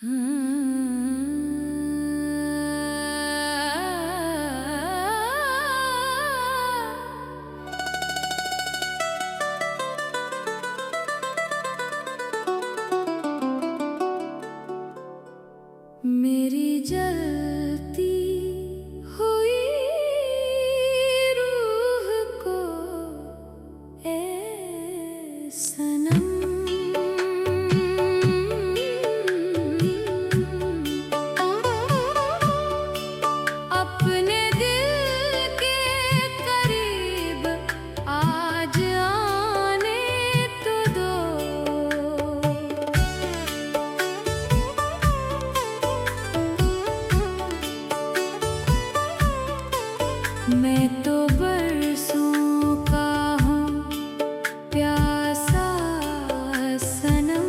मेरी जलती हुई रूह को ए सनम, अपने दिल के करीब आज आने तो दो। मैं तो बरसों का हूँ प्यासा सनम,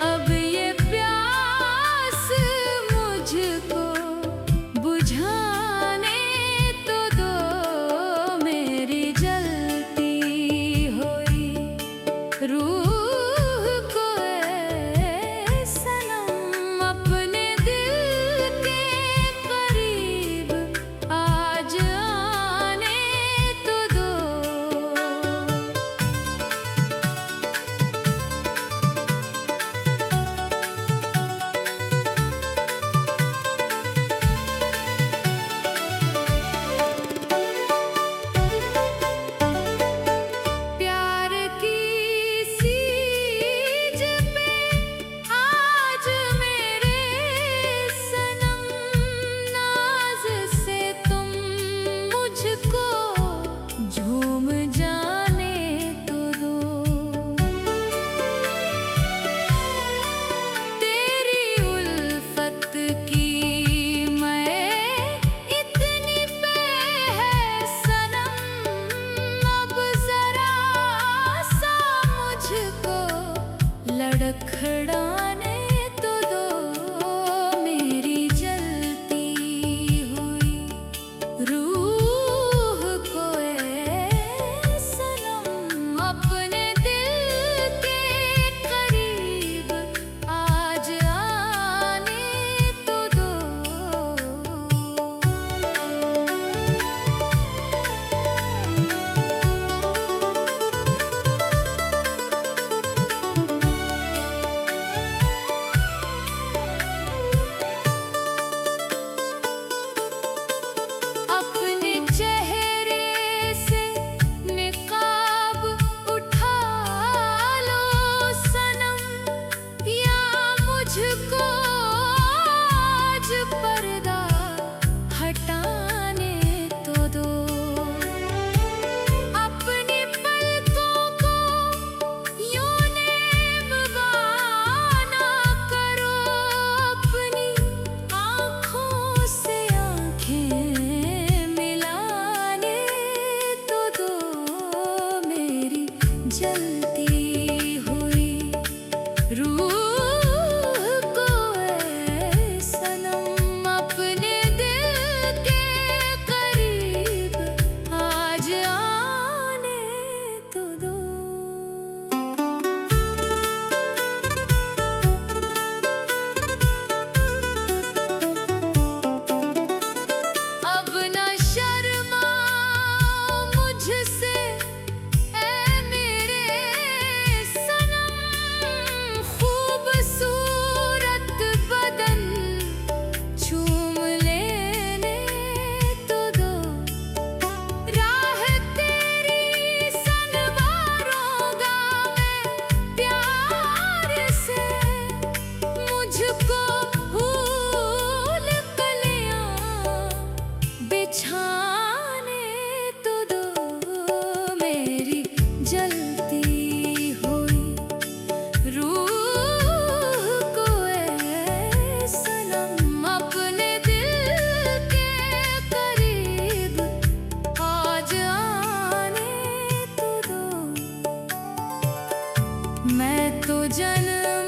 अब ये प्यास मुझको बुझाने तो दो। मेरी जलती हुई रूह को ए सनम, अपने दिल के करीब आज आने तो दो। प्यार की सीज पे आज मेरे सनम, नाज से तुम मुझको झूम जाने तो दो। तेरी उल्फत की मैं इतनी पे है सनम, अब जरा सा मुझको लड़खड़ाने तो दो। मेरी जलती हुई रूह को ए सनम, अपने दिल के करीब आज आने तो दो। अपने चेहरे से निकाब उठा लो सनम, या मुझको आज पर्दा हटाने तो दो। अपनी पलकों को यूं नेमवाना करो, अपनी आँखों से आँखें मिलाने तो दो। मेरी जलती हुई रूह को ए सनम, अपने दिल के करीब आज आने तो दो। अब न शर्माओ मुझसे ए मेरे सनम, खूबसूरत बदन झूम लेने तो दो। राह तेरी संवारूंगा मैं प्यार से, मुझको फूल कलियां बिछाने तो दो। मेरी जलती हुई रूह को ए सनम, अपने दिल के करीब आज आने तो दो। मैं तो जन्म